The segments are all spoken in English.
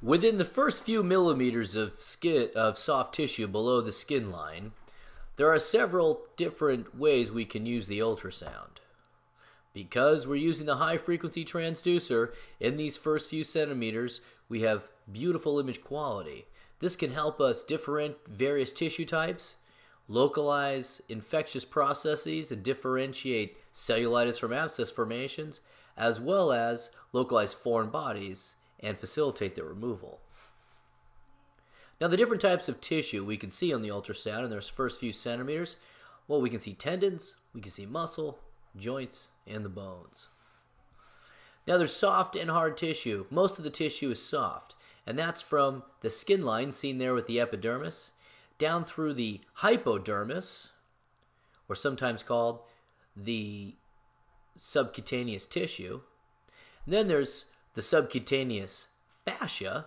Within the first few millimeters of soft tissue below the skin line, there are several different ways we can use the ultrasound. Because we're using the high frequency transducer in these first few centimeters, we have beautiful image quality. This can help us differentiate various tissue types, localize infectious processes, and differentiate cellulitis from abscess formations, as well as localize foreign bodies and facilitate their removal. Now, the different types of tissue we can see on the ultrasound in those first few centimeters, well, we can see tendons, we can see muscle, joints, and the bones. Now, there's soft and hard tissue. Most of the tissue is soft, and that's from the skin line seen there with the epidermis down through the hypodermis, or sometimes called the subcutaneous tissue. And then there's the subcutaneous fascia,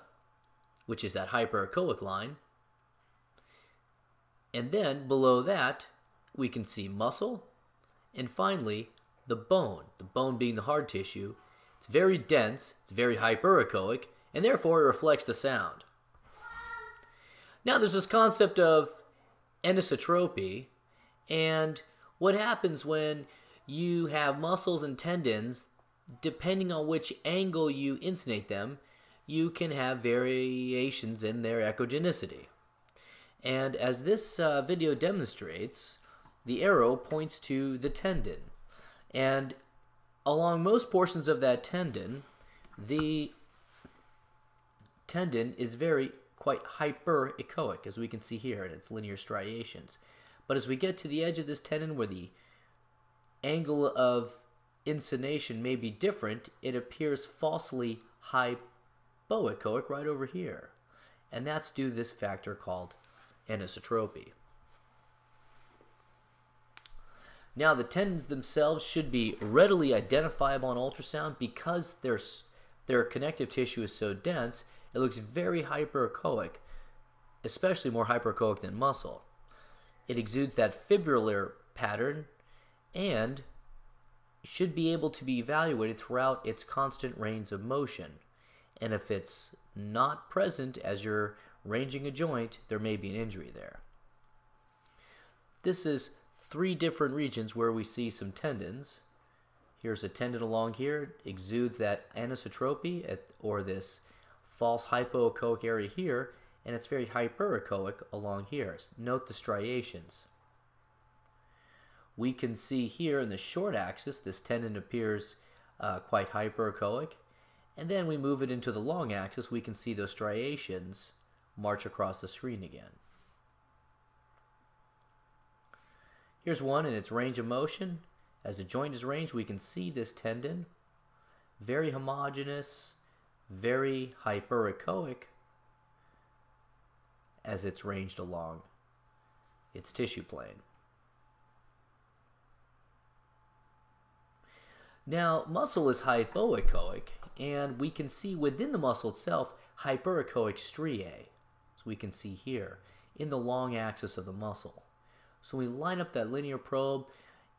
which is that hyperechoic line. And then below that, we can see muscle, and finally, the bone being the hard tissue. It's very dense, it's very hyperechoic, and therefore it reflects the sound. Now there's this concept of anisotropy, and what happens when you have muscles and tendons, depending on which angle you insonate them, you can have variations in their echogenicity. And as this video demonstrates, the arrow points to the tendon. And along most portions of that tendon, the tendon is quite hyperechoic, as we can see here in its linear striations. But as we get to the edge of this tendon where the angle of insonation may be different, it appears falsely hypoechoic right over here. And that's due to this factor called anisotropy. Now, the tendons themselves should be readily identifiable on ultrasound because their connective tissue is so dense. It looks very hyperechoic, especially more hyperechoic than muscle. It exudes that fibrillar pattern and should be able to be evaluated throughout its constant range of motion. And if it's not present as you're ranging a joint, there may be an injury there. This is 3 different regions where we see some tendons. Here's a tendon along here, exudes that anisotropy or this false hypoechoic area here, and it's very hyperechoic along here. Note the striations. We can see here in the short axis, this tendon appears quite hyperechoic, and then we move it into the long axis, we can see those striations march across the screen again. Here's one in its range of motion. As the joint is ranged, we can see this tendon, very homogeneous, very hyperechoic as it's ranged along its tissue plane. Now, muscle is hypoechoic, and we can see within the muscle itself hyperechoic striae, as we can see here, in the long axis of the muscle. So when we line up that linear probe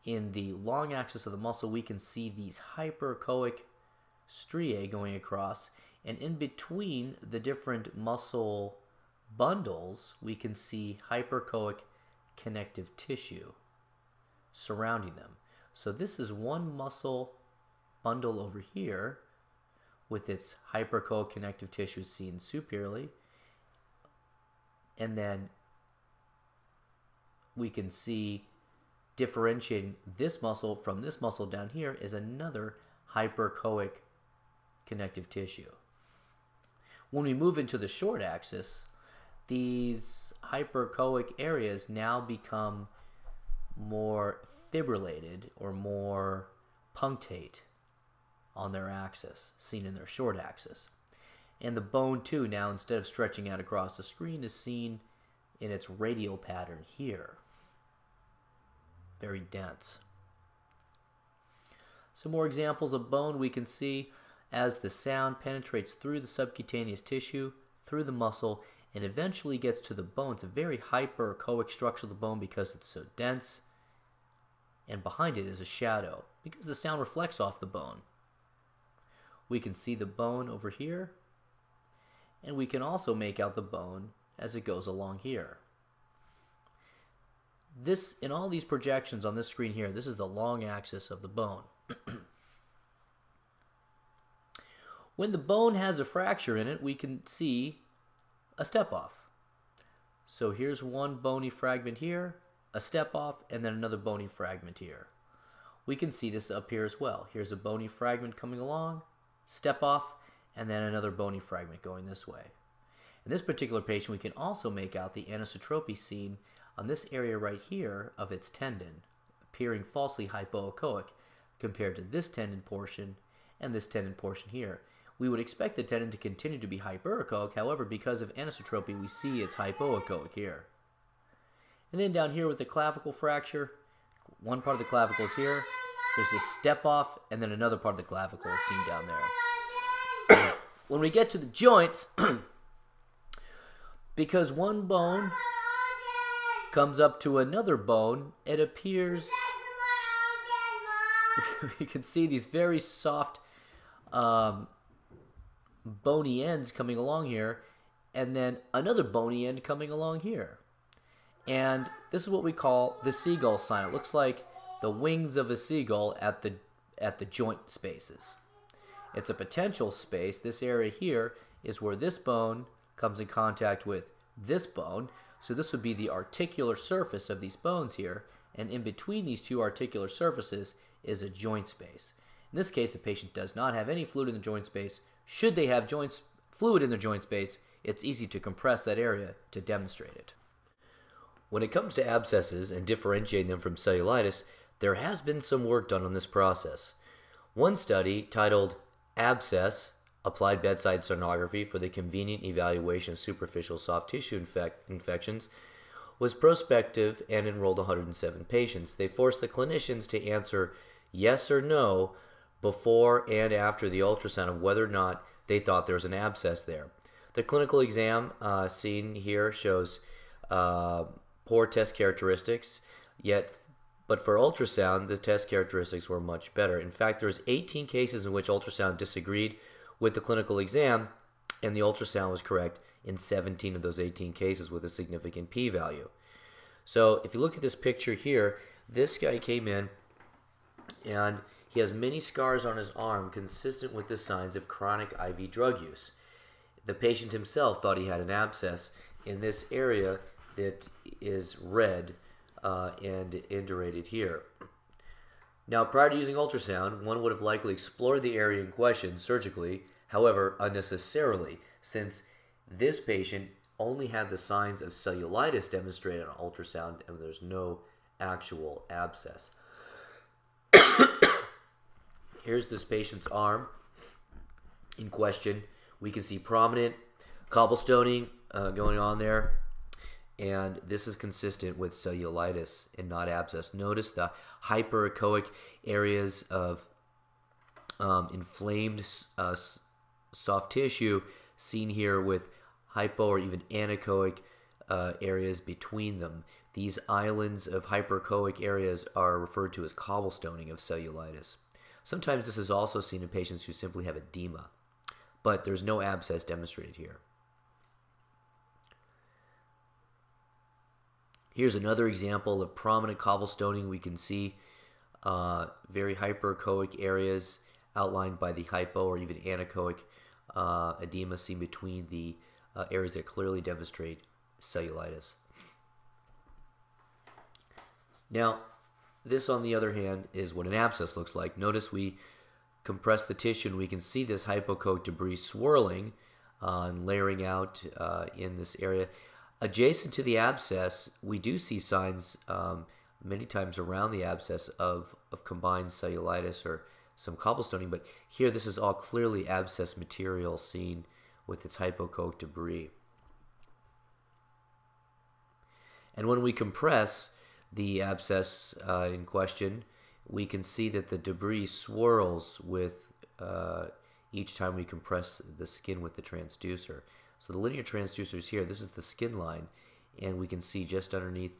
in the long axis of the muscle, we can see these hyperechoic striae going across, and in between the different muscle bundles, we can see hyperechoic connective tissue surrounding them. So this is one muscle bundle over here with its hyperechoic connective tissue seen superiorly, and then we can see differentiating this muscle from this muscle down here is another hyperechoic connective tissue. When we move into the short axis, these hyperechoic areas now become more fibrillated or more punctate on their axis, seen in their short axis. And the bone too, now instead of stretching out across the screen, is seen in its radial pattern here. Very dense. Some more examples of bone we can see as the sound penetrates through the subcutaneous tissue, through the muscle, and eventually gets to the bone. It's a very hyperechoic structure of the bone because it's so dense, and behind it is a shadow because the sound reflects off the bone. We can see the bone over here, and we can also make out the bone as it goes along here. This, in all these projections on this screen here, this is the long axis of the bone. When the bone has a fracture in it, we can see a step-off. So here's one bony fragment here, a step-off, and then another bony fragment here. We can see this up here as well. Here's a bony fragment coming along, step-off, and then another bony fragment going this way. In this particular patient, we can also make out the anisotropy seen on this area right here of its tendon, appearing falsely hypoechoic compared to this tendon portion and this tendon portion here. We would expect the tendon to continue to be hyperechoic, however, because of anisotropy, we see it's hypoechoic here. And then down here with the clavicle fracture, one part of the clavicle is here, there's a step off, and then another part of the clavicle is seen down there. When we get to the joints, because one bone comes up to another bone, it appears you can see these very soft bony ends coming along here, and then another bony end coming along here. And this is what we call the seagull sign. It looks like the wings of a seagull at the joint spaces. It's a potential space. This area here is where this bone comes in contact with this bone. So this would be the articular surface of these bones here, and in between these two articular surfaces is a joint space. In this case, the patient does not have any fluid in the joint space. Should they have fluid in their joint space, it's easy to compress that area to demonstrate it. When it comes to abscesses and differentiating them from cellulitis, there has been some work done on this process. One study, titled Abscess, Applied Bedside Sonography for the Convenient Evaluation of Superficial Soft Tissue Infections, was prospective and enrolled 107 patients. They forced the clinicians to answer yes or no before and after the ultrasound of whether or not they thought there was an abscess there. The clinical exam seen here shows poor test characteristics, but for ultrasound, the test characteristics were much better. In fact, there was 18 cases in which ultrasound disagreed with the clinical exam, and the ultrasound was correct in 17 of those 18 cases with a significant p-value. So if you look at this picture here, this guy came in and he has many scars on his arm consistent with the signs of chronic IV drug use. The patient himself thought he had an abscess in this area that is red and indurated here. Now, prior to using ultrasound, one would have likely explored the area in question surgically, however, unnecessarily, since this patient only had the signs of cellulitis demonstrated on ultrasound and there's no actual abscess. Here's this patient's arm in question. We can see prominent cobblestoning going on there, and this is consistent with cellulitis and not abscess. Notice the hyperechoic areas of inflamed soft tissue seen here with hypo or even anechoic areas between them. These islands of hyperechoic areas are referred to as cobblestoning of cellulitis. Sometimes this is also seen in patients who simply have edema, but there's no abscess demonstrated here. Here's another example of prominent cobblestoning. We can see very hyperechoic areas outlined by the hypo or even anechoic edema seen between the areas that clearly demonstrate cellulitis. Now, this, on the other hand, is what an abscess looks like. Notice we compress the tissue and we can see this hypoechoic debris swirling and layering out in this area. Adjacent to the abscess, we do see signs many times around the abscess of combined cellulitis or some cobblestoning, but here this is all clearly abscess material seen with its hypoechoic debris. And when we compress the abscess in question, we can see that the debris swirls with each time we compress the skin with the transducer. So the linear transducer is here. This is the skin line, and we can see just underneath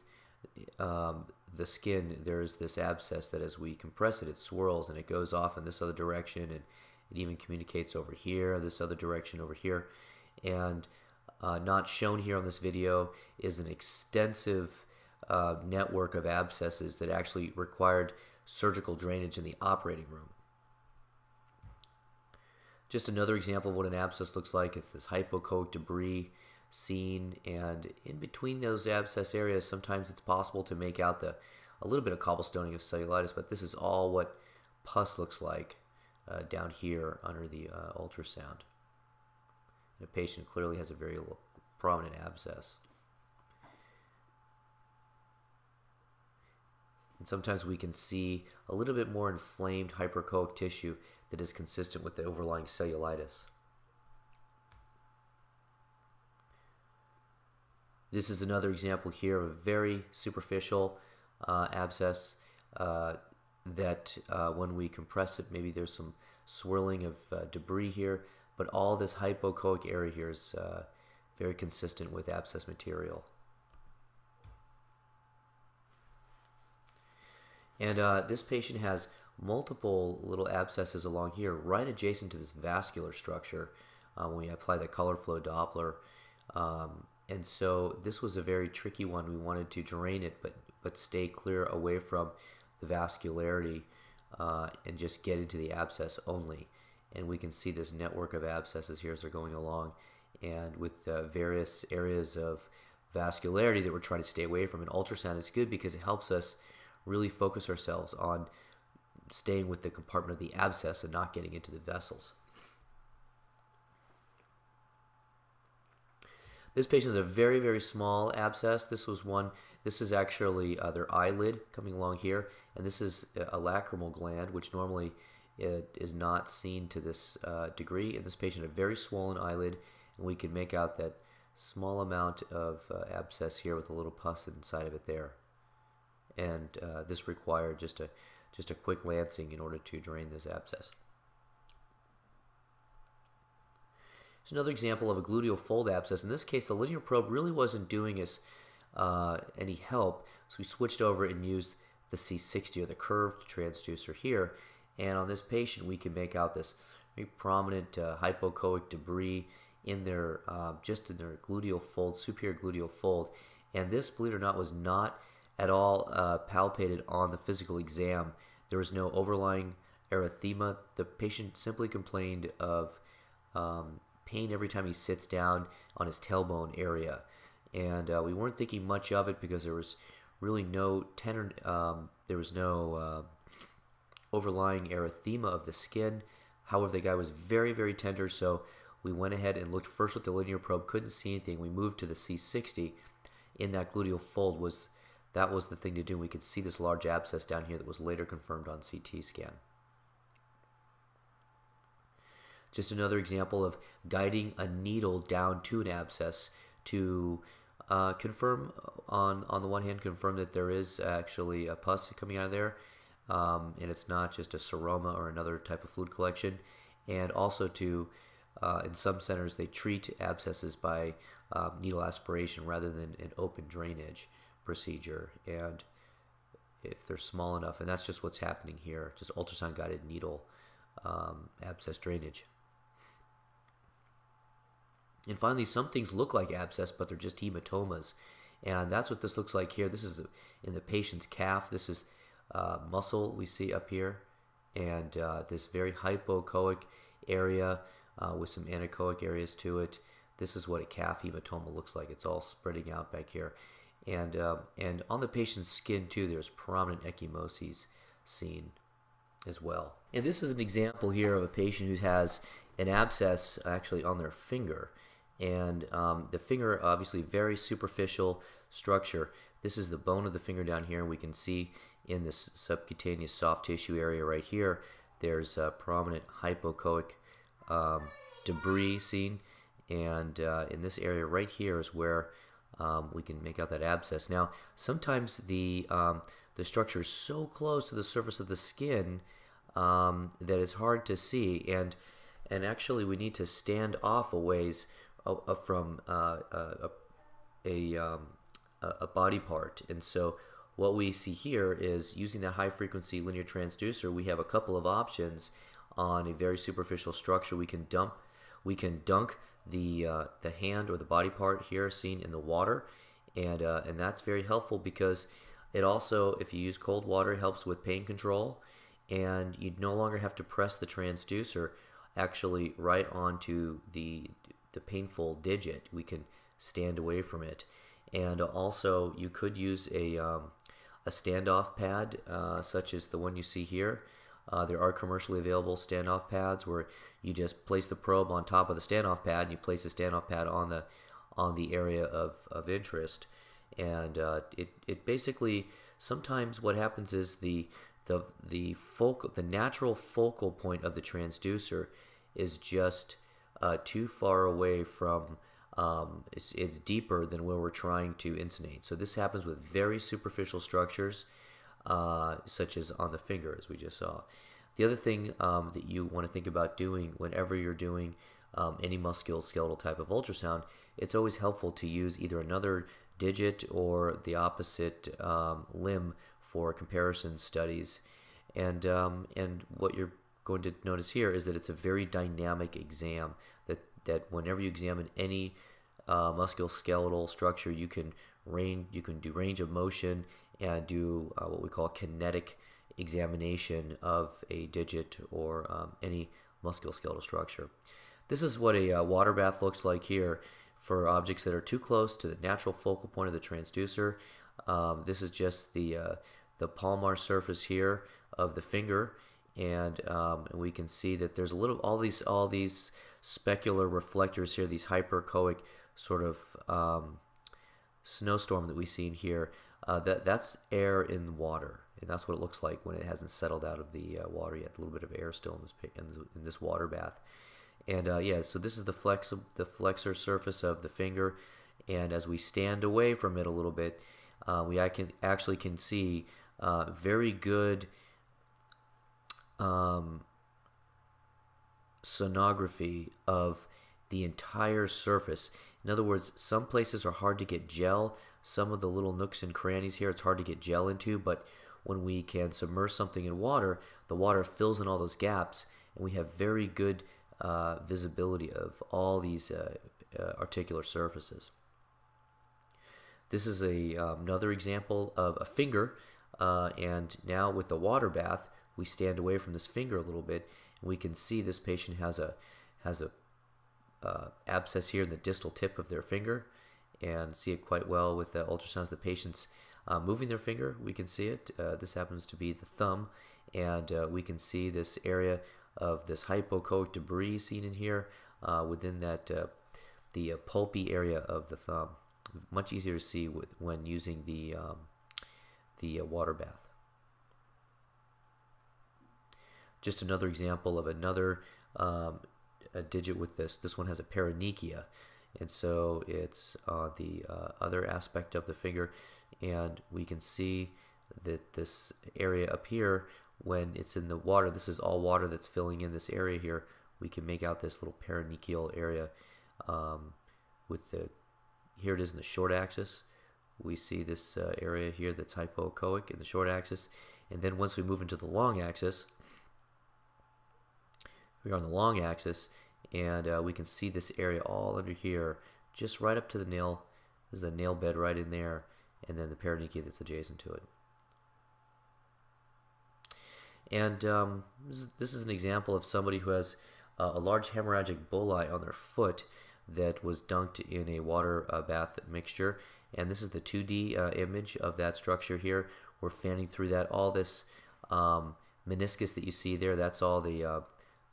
the skin there's this abscess that as we compress it, it swirls and it goes off in this other direction, and it even communicates over here, this other direction over here. And not shown here on this video is an extensive network of abscesses that actually required surgical drainage in the operating room. Just another example of what an abscess looks like. It's this hypoechoic debris seen, and in between those abscess areas, sometimes it's possible to make out a little bit of cobblestoning of cellulitis, but this is all what pus looks like down here under the ultrasound. The patient clearly has a very prominent abscess. And sometimes we can see a little bit more inflamed hyperechoic tissue that is consistent with the overlying cellulitis. This is another example here of a very superficial abscess that when we compress it, maybe there's some swirling of debris here, but all this hypoechoic area here is very consistent with abscess material. And this patient has multiple little abscesses along here, right adjacent to this vascular structure when we apply the color flow Doppler. And so this was a very tricky one. We wanted to drain it, but stay clear away from the vascularity and just get into the abscess only. And we can see this network of abscesses here as they're going along, and with various areas of vascularity that we're trying to stay away from. And ultrasound is good because it helps us really focus ourselves on staying with the compartment of the abscess and not getting into the vessels. This patient has a very, very small abscess. This is actually their eyelid coming along here, and this is a lacrimal gland, which normally is not seen to this degree. And this patient had a very swollen eyelid, and we can make out that small amount of abscess here with a little pus inside of it there. And this required just a quick lancing in order to drain this abscess. Here's another example of a gluteal fold abscess. In this case, the linear probe really wasn't doing us any help, so we switched over and used the C60, or the curved transducer here. And on this patient, we can make out this very prominent hypoechoic debris in their just in their gluteal fold, superior gluteal fold. And this, believe it or not, was not at all palpated on the physical exam. There was no overlying erythema. The patient simply complained of pain every time he sits down on his tailbone area, and we weren't thinking much of it because there was really no tender, there was no overlying erythema of the skin. However, the guy was very, very tender, so we went ahead and looked first with the linear probe. Couldn't see anything. We moved to the C60 in that gluteal fold. That was the thing to do. We could see this large abscess down here that was later confirmed on CT scan. Just another example of guiding a needle down to an abscess to confirm, on the one hand, confirm that there is actually a pus coming out of there, and it's not just a seroma or another type of fluid collection, and also to, in some centers, they treat abscesses by needle aspiration rather than an open drainage procedure, and if they're small enough, and that's just what's happening here, just ultrasound guided needle abscess drainage. And finally, some things look like abscess, but they're just hematomas, and that's what this looks like here. This is in the patient's calf. This is muscle we see up here, and this very hypoechoic area with some anechoic areas to it. This is what a calf hematoma looks like. It's all spreading out back here. And on the patient's skin too, there's prominent ecchymoses seen as well. And this is an example here of a patient who has an abscess actually on their finger. And the finger, obviously very superficial structure. This is the bone of the finger down here. We can see in this subcutaneous soft tissue area right here, there's a prominent hypoechoic debris seen. And in this area right here is where we can make out that abscess. Now, sometimes the structure is so close to the surface of the skin that it's hard to see, and actually we need to stand off a ways from a body part. And so what we see here is, using that high frequency linear transducer, we have a couple of options on a very superficial structure. We can dunk the hand or the body part here seen in the water, and that's very helpful because it also, if you use cold water, helps with pain control, and you no longer have to press the transducer actually right onto the painful digit. We can stand away from it, and also you could use a standoff pad such as the one you see here. There are commercially available standoff pads where you just place the probe on top of the standoff pad, and you place the standoff pad on the area of interest, and it basically, sometimes what happens is the natural focal point of the transducer is just too far away from, it's deeper than where we're trying to insunnate. So this happens with very superficial structures, such as on the finger, as we just saw. The other thing that you want to think about doing whenever you're doing any musculoskeletal type of ultrasound, it's always helpful to use either another digit or the opposite limb for comparison studies. And what you're going to notice here is that it's a very dynamic exam, that whenever you examine any musculoskeletal structure, you can do range of motion and do what we call kinetic examination of a digit or any musculoskeletal structure. This is what a water bath looks like here for objects that are too close to the natural focal point of the transducer. This is just the palmar surface here of the finger, and we can see that there's all these specular reflectors here, these hyperechoic sort of snowstorm that we see in here. That's air in the water, and that's what it looks like when it hasn't settled out of the water yet. A little bit of air still in this water bath. And yeah, so this is the flexor surface of the finger, and as we stand away from it a little bit, we actually can see very good sonography of the entire surface. In other words, some places are hard to get gel. Some of the little nooks and crannies here, it's hard to get gel into, but when we can submerge something in water, the water fills in all those gaps, and we have very good visibility of all these articular surfaces. This is another example of a finger, and now with the water bath, we stand away from this finger a little bit, and we can see this patient has a abscess here in the distal tip of their finger, and see it quite well with the ultrasounds. The patient's moving their finger, we can see it. This happens to be the thumb, and we can see this area of this hypoechoic debris seen in here within that the pulpy area of the thumb. Much easier to see when using the water bath. Just another example of another a digit with this. This one has a paronychia, and so it's the other aspect of the finger, and we can see that this area up here, when it's in the water, this is all water that's filling in this area here. We can make out this little paronychial area with the, here it is in the short axis. We see this area here that's hypoechoic in the short axis, and then once we move into the long axis, we're on the long axis, and we can see this area all under here, just right up to the nail. There's a nail bed right in there, and then the paronychia that's adjacent to it. And this is an example of somebody who has a large hemorrhagic bullae on their foot that was dunked in a water bath mixture. And this is the 2D image of that structure here. We're fanning through that. All this meniscus that you see there, that's all the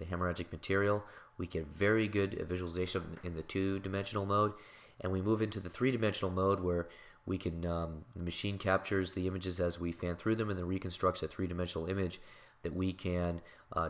hemorrhagic material. We get very good visualization in the two-dimensional mode. And we move into the three-dimensional mode where we can, the machine captures the images as we fan through them and then reconstructs a three-dimensional image that we can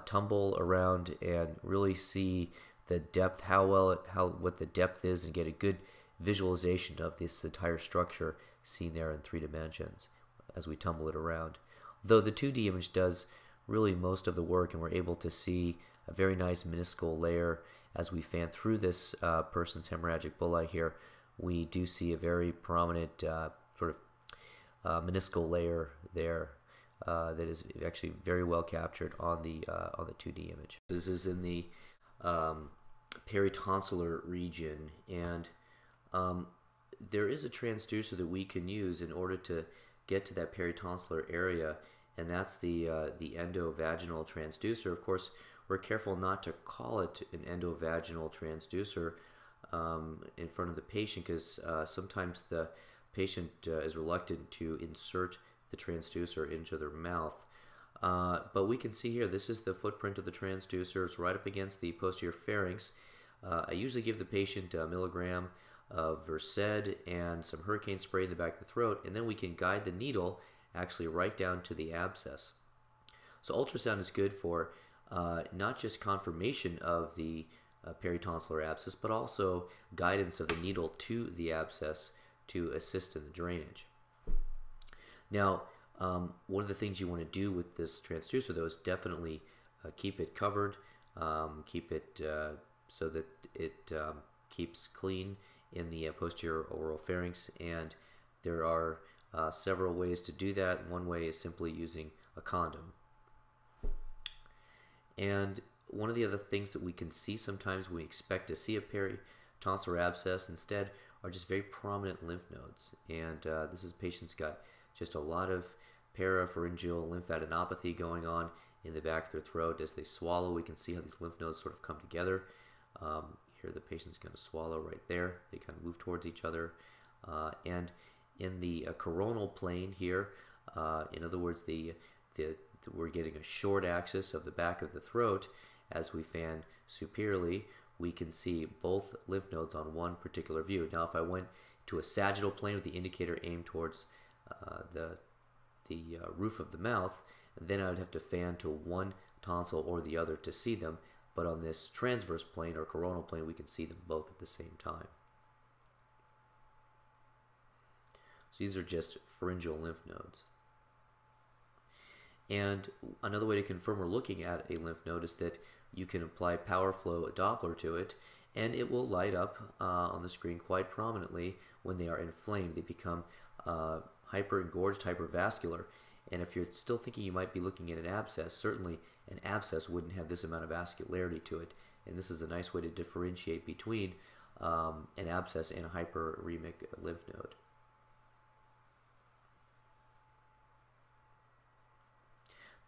tumble around and really see the depth, what the depth is, and get a good visualization of this entire structure seen there in 3 dimensions as we tumble it around. Though the 2D image does really most of the work, and we're able to see a very nice meniscal layer as we fan through this person's hemorrhagic bullae here. We do see a very prominent sort of meniscal layer there that is actually very well captured on the 2D image. This is in the peritonsillar region, and there is a transducer that we can use in order to get to that peritonsillar area, and that's the endovaginal transducer. Of course, we're careful not to call it an endovaginal transducer in front of the patient, because sometimes the patient is reluctant to insert the transducer into their mouth. But we can see here, this is the footprint of the transducer. It's right up against the posterior pharynx. I usually give the patient a milligram of Versed and some hurricane spray in the back of the throat, and then we can guide the needle actually right down to the abscess. So ultrasound is good for not just confirmation of the peritonsillar abscess, but also guidance of the needle to the abscess to assist in the drainage. Now, one of the things you want to do with this transducer, though, is definitely keep it covered, keep it so that it keeps clean in the posterior oral pharynx, and there are several ways to do that. One way is simply using a condom. And one of the other things that we can see sometimes when we expect to see a peritonsillar abscess instead are just very prominent lymph nodes. And this is patient's got just a lot of parapharyngeal lymphadenopathy going on in the back of their throat. As they swallow, we can see how these lymph nodes sort of come together. Here the patient's going to swallow right there. They kind of move towards each other. And in the coronal plane here, in other words, we're getting a short axis of the back of the throat. As we fan superiorly, we can see both lymph nodes on one particular view. Now, if I went to a sagittal plane with the indicator aimed towards the roof of the mouth, then I would have to fan to one tonsil or the other to see them. But on this transverse plane or coronal plane, we can see them both at the same time. So these are just pharyngeal lymph nodes. And another way to confirm we're looking at a lymph node is that you can apply power flow Doppler to it, and it will light up on the screen quite prominently when they are inflamed. They become hyper-engorged, hypervascular. And if you're still thinking you might be looking at an abscess, certainly an abscess wouldn't have this amount of vascularity to it. And this is a nice way to differentiate between an abscess and a hyperemic lymph node.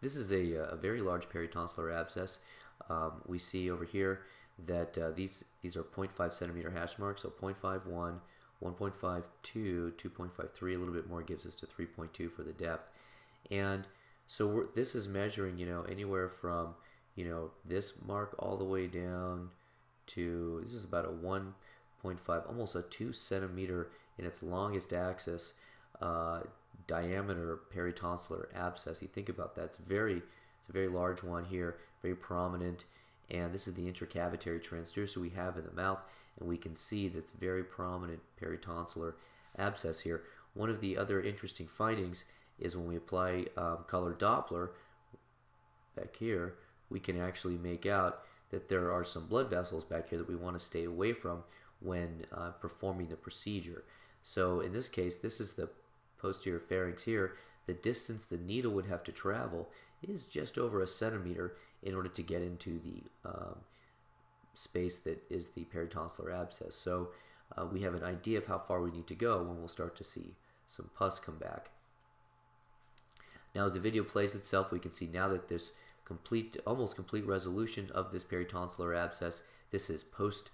This is a very large peritonsillar abscess. We see over here that these are 0.5 centimeter hash marks, so 0.51, 1.52, 2.53, a little bit more gives us to 3.2 for the depth. And so this is measuring, anywhere from, this mark all the way down to, this is about a 1.5, almost a 2 centimeter in its longest axis diameter peritonsillar abscess. You think about that, it's a very large one here, very prominent, and this is the intracavitary transducer we have in the mouth, and we can see this very prominent peritonsillar abscess here. One of the other interesting findings is when we apply color Doppler back here, we can actually make out that there are some blood vessels back here that we want to stay away from when performing the procedure. So in this case, this is the posterior pharynx here. The distance the needle would have to travel is just over a centimeter in order to get into the space that is the peritonsillar abscess. So we have an idea of how far we need to go when we'll start to see some pus come back. Now as the video plays itself, we can see now that there's almost complete resolution of this peritonsillar abscess. This is post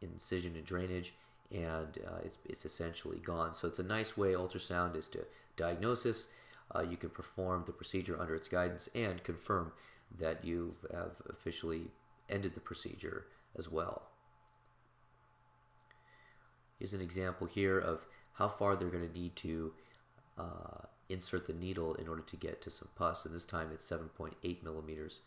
incision and drainage, and it's essentially gone. So it's a nice way. Ultrasound is to diagnosis. You can perform the procedure under its guidance and confirm that you have officially ended the procedure as well. Here's an example here of how far they're going to need to insert the needle in order to get to some pus, and this time it's 7.8 millimeters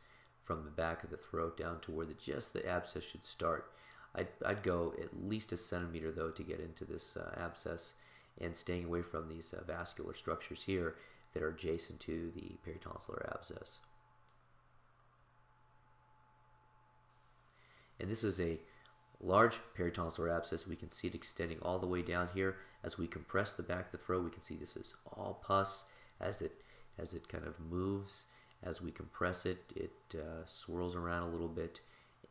from the back of the throat down to where just the abscess should start. I'd go at least a centimeter though to get into this abscess, and staying away from these vascular structures here that are adjacent to the peritonsillar abscess. And this is a large peritonsillar abscess. We can see it extending all the way down here. As we compress the back of the throat, we can see this is all pus. As it kind of moves, as we compress it, it swirls around a little bit,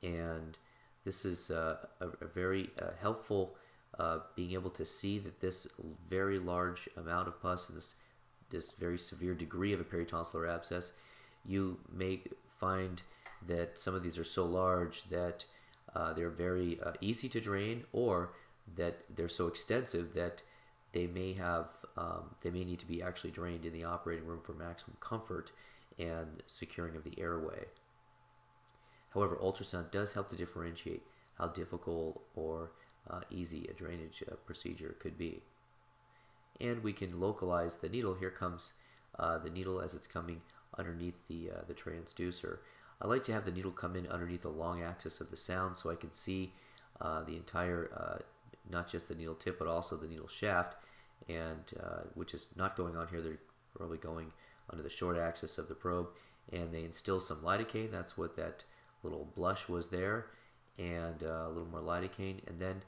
And this is a very helpful, being able to see that this very large amount of pus and this very severe degree of a peritonsillar abscess, you may find that some of these are so large that they're very easy to drain, or that they're so extensive that they may need to be actually drained in the operating room for maximum comfort and securing of the airway. However, ultrasound does help to differentiate how difficult or easy a drainage procedure could be. And we can localize the needle. Here comes the needle as it's coming underneath the transducer. I like to have the needle come in underneath the long axis of the sound so I can see the entire, not just the needle tip, but also the needle shaft, and which is not going on here. They're probably going under the short axis of the probe, and they instill some lidocaine. That's what that little blush was there, and a little more lidocaine, and then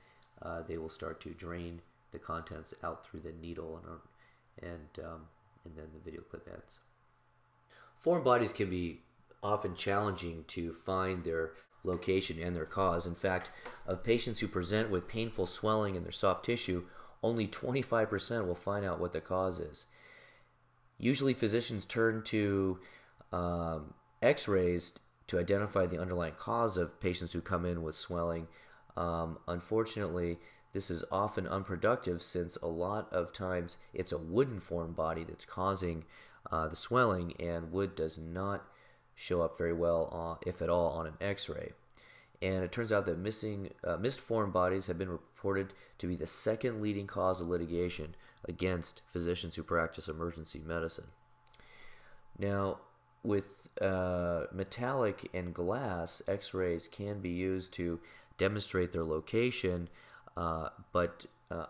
they will start to drain the contents out through the needle, and then the video clip ends. Foreign bodies can be often challenging to find their location and their cause. In fact, of patients who present with painful swelling in their soft tissue, only 25% will find out what the cause is. Usually physicians turn to x-rays to identify the underlying cause of patients who come in with swelling. Unfortunately, this is often unproductive, since a lot of times it's a wooden foreign body that's causing the swelling, and wood does not show up very well, if at all, on an x-ray. And it turns out that missed foreign bodies have been reported to be the second leading cause of litigation against physicians who practice emergency medicine. Now, with metallic and glass, x-rays can be used to demonstrate their location, but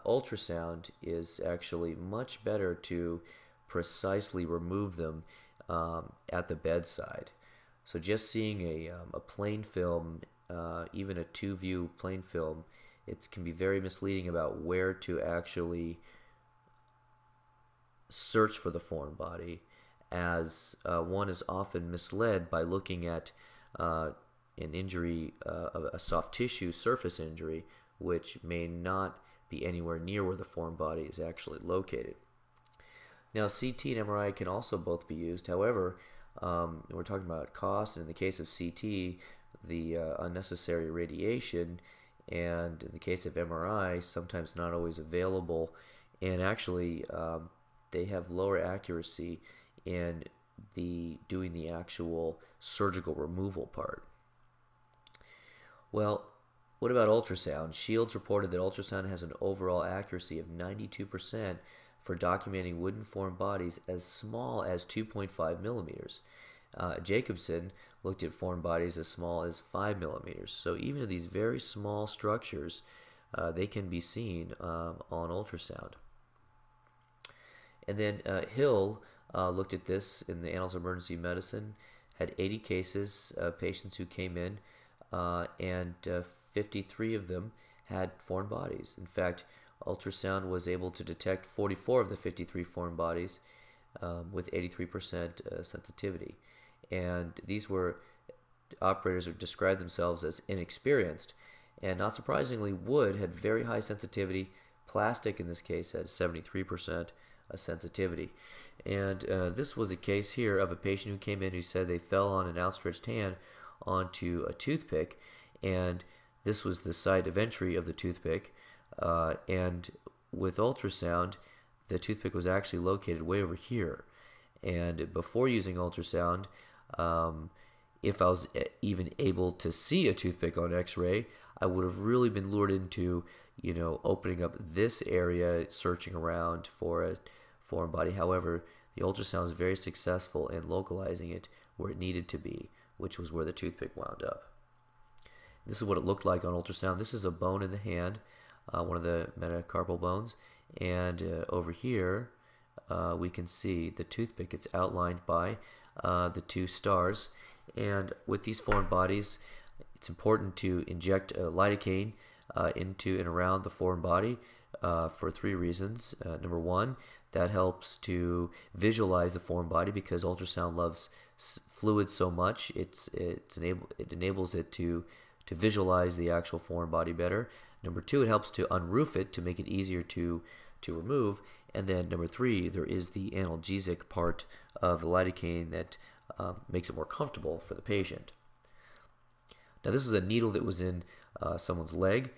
ultrasound is actually much better to precisely remove them at the bedside. So just seeing a plain film, even a 2-view plain film, it can be very misleading about where to actually search for the foreign body, as one is often misled by looking at an injury, a soft tissue surface injury, which may not be anywhere near where the foreign body is actually located. Now, CT and MRI can also both be used. However, we're talking about cost, and in the case of CT, the unnecessary radiation, and in the case of MRI, sometimes not always available, and actually they have lower accuracy in doing the actual surgical removal part. Well, what about ultrasound? Shields reported that ultrasound has an overall accuracy of 92% for documenting wooden foreign bodies as small as 2.5 millimeters. Jacobson looked at foreign bodies as small as 5 millimeters. So even in these very small structures, they can be seen on ultrasound. And then Hill looked at this in the Annals of Emergency Medicine, had 80 cases of patients who came in, and 53 of them had foreign bodies. In fact, ultrasound was able to detect 44 of the 53 foreign bodies with 83% sensitivity. And these were operators who described themselves as inexperienced. And not surprisingly, wood had very high sensitivity. Plastic, in this case, had 73% sensitivity. And this was a case here of a patient who came in who said they fell on an outstretched hand onto a toothpick, and this was the site of entry of the toothpick. And with ultrasound, the toothpick was actually located way over here. And before using ultrasound, if I was even able to see a toothpick on x-ray, I would have really been lured into, opening up this area, searching around for a foreign body. However, the ultrasound is very successful in localizing it where it needed to be, which was where the toothpick wound up. This is what it looked like on ultrasound. This is a bone in the hand, one of the metacarpal bones, and over here we can see the toothpick. It's outlined by the two stars, and with these foreign bodies, it's important to inject lidocaine into and around the foreign body for 3 reasons. Number 1, that helps to visualize the foreign body, because ultrasound loves fluid so much. It enables it to to visualize the actual foreign body better. Number two, it helps to unroof it to make it easier to remove. And then number three, there is the analgesic part of the lidocaine that makes it more comfortable for the patient. Now this is a needle that was in someone's leg.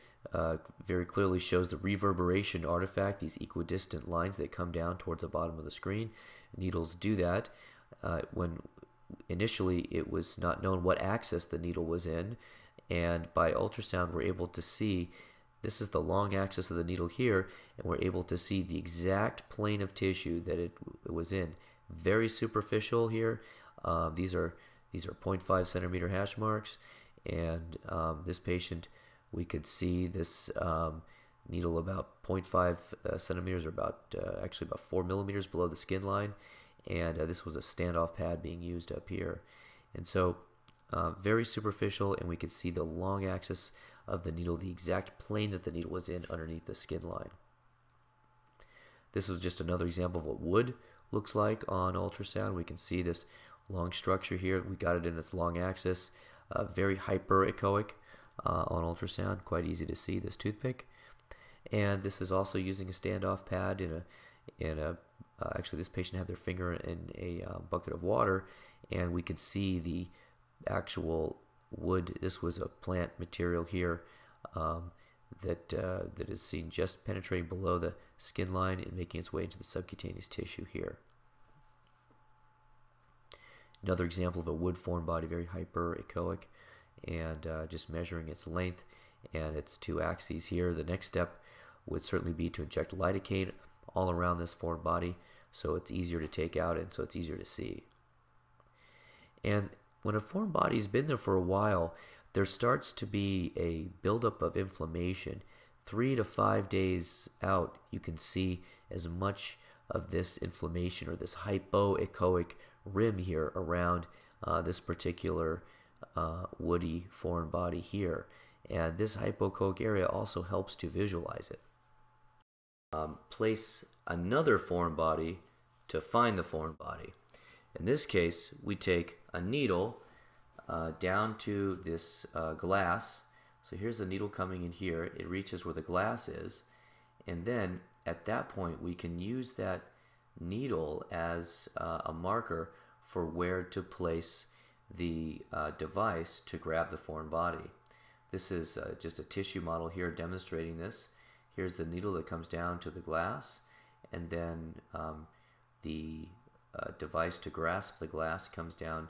Very clearly shows the reverberation artifact, these equidistant lines that come down towards the bottom of the screen. Needles do that. When initially it was not known what axis the needle was in, and by ultrasound we're able to see this is the long axis of the needle here, and we're able to see the exact plane of tissue that it was in. Very superficial here. These are 0.5 centimeter hash marks, and this patient, we could see this needle about 0.5 centimeters, or actually about 4 millimeters below the skin line, and this was a standoff pad being used up here. And so very superficial, and we could see the long axis of the needle, the exact plane that the needle was in underneath the skin line. This was just another example of what wood looks like on ultrasound. We can see this long structure here. We got it in its long axis, very hyperechoic on ultrasound, quite easy to see this toothpick. And this is also using a standoff pad actually this patient had their finger in a bucket of water, and we could see the actual wood. This was a plant material here that is seen just penetrating below the skin line and making its way into the subcutaneous tissue here. Another example of a wood foreign body, very hyperechoic, and just measuring its length and its two axes here. The next step would certainly be to inject lidocaine all around this foreign body so it's easier to take out and so it's easier to see. And when a foreign body's been there for a while, there starts to be a buildup of inflammation. 3 to 5 days out, you can see as much of this inflammation or this hypoechoic rim here around this particular woody foreign body here. And this hypoechoic area also helps to visualize it. Place another foreign body to find the foreign body. In this case, we take a needle down to this glass. So here's the needle coming in here. It reaches where the glass is, and then at that point we can use that needle as a marker for where to place the device to grab the foreign body. This is just a tissue model here demonstrating this. Here's the needle that comes down to the glass, and then the device to grasp the glass comes down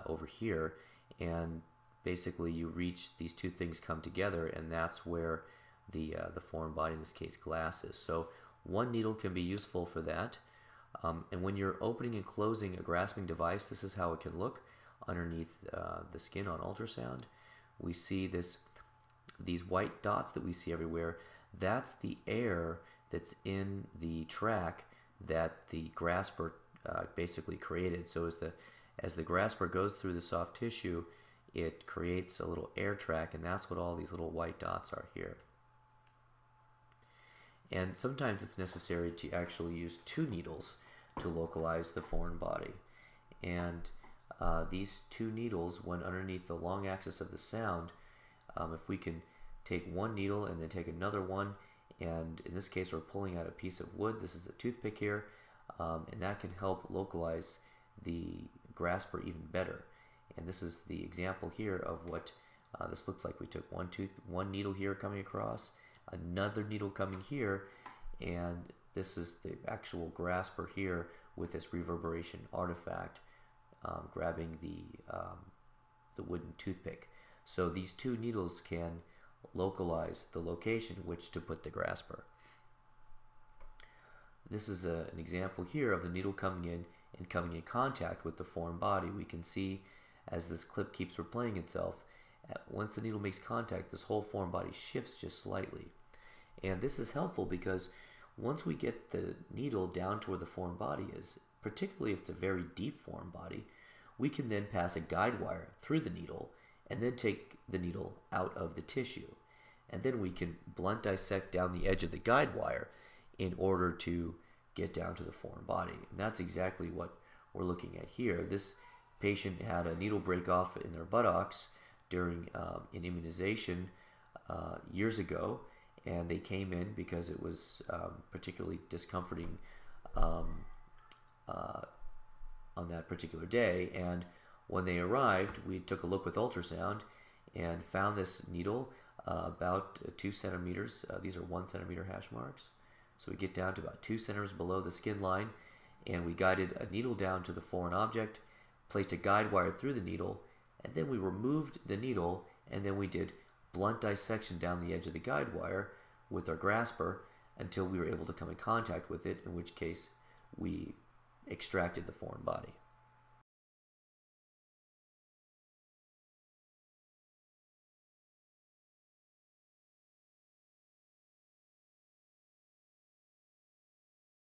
over here, and basically you reach, these two things come together, and that's where the foreign body, in this case glass, is. So one needle can be useful for that. And when you're opening and closing a grasping device, this is how it can look underneath the skin on ultrasound. We see these white dots that we see everywhere. That's the air that's in the track that the grasper basically created. So as the grasper goes through the soft tissue, it creates a little air track, and that's what all these little white dots are here. And sometimes it's necessary to actually use two needles to localize the foreign body. And these two needles, when underneath the long axis of the sound, if we can take one needle and then take another one, and in this case we're pulling out a piece of wood. This is a toothpick here, and that can help localize the grasper even better. And this is the example here of what this looks like. We took one needle here coming across, another needle coming here, and this is the actual grasper here with this reverberation artifact grabbing the wooden toothpick. So these two needles can localize the location which to put the grasper. This is an example here of the needle coming in and coming in contact with the foreign body. We can see as this clip keeps replaying itself, once the needle makes contact, this whole foreign body shifts just slightly. And this is helpful because once we get the needle down to where the foreign body is, particularly if it's a very deep foreign body, we can then pass a guide wire through the needle and then take the needle out of the tissue. And then we can blunt dissect down the edge of the guide wire in order to get down to the foreign body. And that's exactly what we're looking at here. This patient had a needle break off in their buttocks during an immunization years ago, and they came in because it was particularly discomforting on that particular day. And when they arrived, we took a look with ultrasound and found this needle about 2 centimeters. These are 1 centimeter hash marks. So we get down to about 2 centimeters below the skin line, and we guided a needle down to the foreign object, placed a guide wire through the needle, and then we removed the needle, and then we did blunt dissection down the edge of the guide wire with our grasper until we were able to come in contact with it, in which case we extracted the foreign body.